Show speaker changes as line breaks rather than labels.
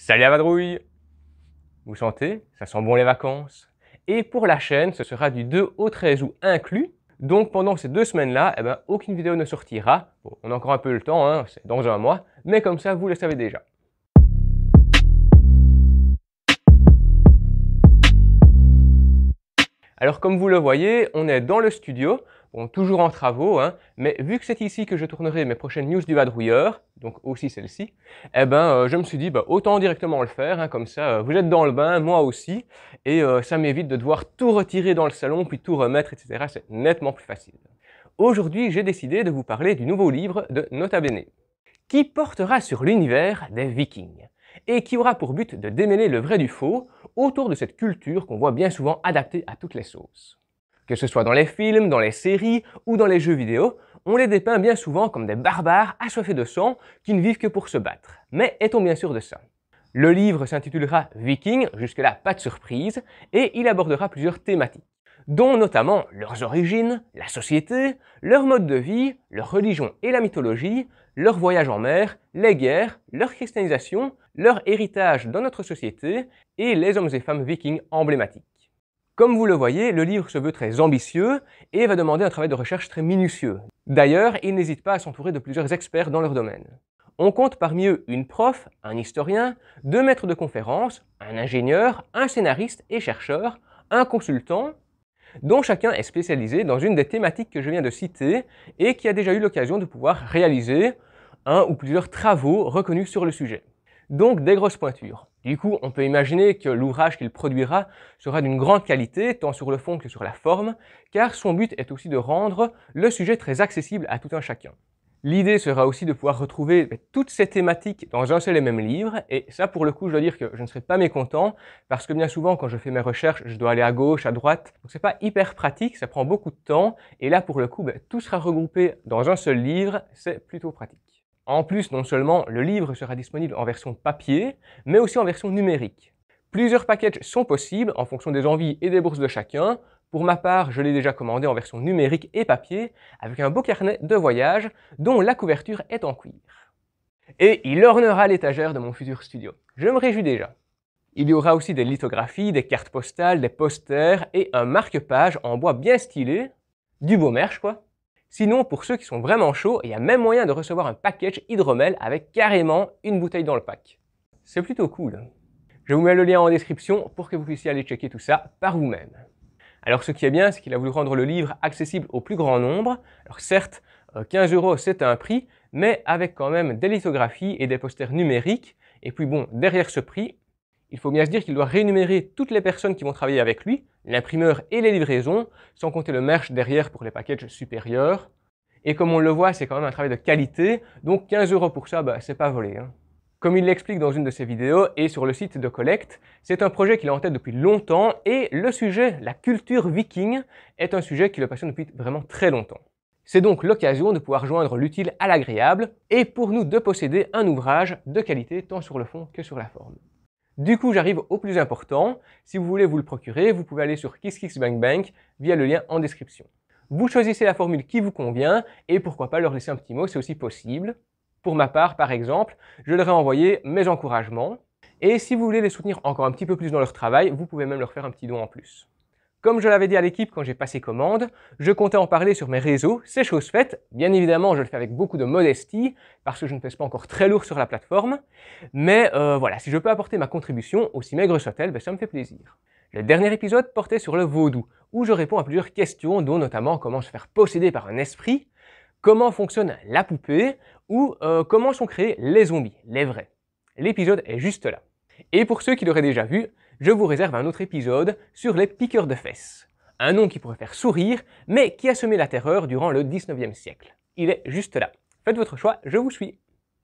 Salut la vadrouille! Vous sentez? Ça sent bon les vacances. Et pour la chaîne, ce sera du 2 au 13 août inclus. Donc pendant ces 2 semaines-là, aucune vidéo ne sortira. Bon, on a encore un peu le temps, hein, c'est dans un mois, mais comme ça, vous le savez déjà. Alors comme vous le voyez, on est dans le studio, bon, toujours en travaux, hein, mais vu que c'est ici que je tournerai mes prochaines news du vadrouilleur, donc aussi celle-ci, je me suis dit autant directement le faire, hein, comme ça vous êtes dans le bain, moi aussi, et ça m'évite de devoir tout retirer dans le salon, puis tout remettre, etc. C'est nettement plus facile. Aujourd'hui, j'ai décidé de vous parler du nouveau livre de Nota Bene, qui portera sur l'univers des Vikings, et qui aura pour but de démêler le vrai du faux autour de cette culture qu'on voit bien souvent adaptée à toutes les sauces. Que ce soit dans les films, dans les séries ou dans les jeux vidéo, on les dépeint bien souvent comme des barbares assoiffés de sang qui ne vivent que pour se battre. Mais est-on bien sûr de ça? Le livre s'intitulera Vikings, jusque-là pas de surprise, et il abordera plusieurs thématiques, dont notamment leurs origines, la société, leur mode de vie, leur religion et la mythologie, leur voyage en mer, les guerres, leur christianisation, leur héritage dans notre société et les hommes et femmes vikings emblématiques. Comme vous le voyez, le livre se veut très ambitieux et va demander un travail de recherche très minutieux. D'ailleurs, il n'hésite pas à s'entourer de plusieurs experts dans leur domaine. On compte parmi eux une prof, un historien, 2 maîtres de conférences, un ingénieur, un scénariste et chercheur, un consultant, dont chacun est spécialisé dans une des thématiques que je viens de citer et qui a déjà eu l'occasion de pouvoir réaliser un ou plusieurs travaux reconnus sur le sujet. Donc des grosses pointures. Du coup, on peut imaginer que l'ouvrage qu'il produira sera d'une grande qualité, tant sur le fond que sur la forme, car son but est aussi de rendre le sujet très accessible à tout un chacun. L'idée sera aussi de pouvoir retrouver toutes ces thématiques dans un seul et même livre, et ça pour le coup je dois dire que je ne serai pas mécontent, parce que bien souvent quand je fais mes recherches, je dois aller à gauche, à droite, donc c'est pas hyper pratique, ça prend beaucoup de temps, et là pour le coup tout sera regroupé dans un seul livre, c'est plutôt pratique. En plus, non seulement le livre sera disponible en version papier, mais aussi en version numérique. Plusieurs packages sont possibles en fonction des envies et des bourses de chacun. Pour ma part, je l'ai déjà commandé en version numérique et papier, avec un beau carnet de voyage dont la couverture est en cuir. Et il ornera l'étagère de mon futur studio. Je me réjouis déjà. Il y aura aussi des lithographies, des cartes postales, des posters et un marque-page en bois bien stylé. Du beau merch quoi. Sinon, pour ceux qui sont vraiment chauds, il y a même moyen de recevoir un package hydromel avec carrément une bouteille dans le pack. C'est plutôt cool. Je vous mets le lien en description pour que vous puissiez aller checker tout ça par vous-même. Alors ce qui est bien, c'est qu'il a voulu rendre le livre accessible au plus grand nombre. Alors certes, 15 € c'est un prix, mais avec quand même des lithographies et des posters numériques. Et puis bon, derrière ce prix, il faut bien se dire qu'il doit rémunérer toutes les personnes qui vont travailler avec lui, l'imprimeur et les livraisons, sans compter le merch derrière pour les packages supérieurs. Et comme on le voit, c'est quand même un travail de qualité, donc 15 € pour ça, c'est pas volé, hein. Comme il l'explique dans une de ses vidéos et sur le site de Collect, c'est un projet qu'il a en tête depuis longtemps et le sujet, la culture viking, est un sujet qui le passionne depuis vraiment très longtemps. C'est donc l'occasion de pouvoir joindre l'utile à l'agréable et pour nous de posséder un ouvrage de qualité tant sur le fond que sur la forme. Du coup, j'arrive au plus important. Si vous voulez vous le procurer, vous pouvez aller sur KissKissBankBank via le lien en description. Vous choisissez la formule qui vous convient et pourquoi pas leur laisser un petit mot, c'est aussi possible. Pour ma part, par exemple, je leur ai envoyé mes encouragements. Et si vous voulez les soutenir encore un petit peu plus dans leur travail, vous pouvez même leur faire un petit don en plus. Comme je l'avais dit à l'équipe quand j'ai passé commande, je comptais en parler sur mes réseaux, c'est chose faite. Bien évidemment, je le fais avec beaucoup de modestie, parce que je ne pèse pas encore très lourd sur la plateforme. Mais voilà, si je peux apporter ma contribution, aussi maigre soit-elle, ça me fait plaisir. Le dernier épisode portait sur le vaudou, où je réponds à plusieurs questions, dont notamment comment se faire posséder par un esprit, comment fonctionne la poupée, ou comment sont créés les zombies, les vrais. L'épisode est juste là. Et pour ceux qui l'auraient déjà vu, je vous réserve un autre épisode sur les piqueurs de fesses. Un nom qui pourrait faire sourire, mais qui a semé la terreur durant le 19e siècle. Il est juste là. Faites votre choix, je vous suis.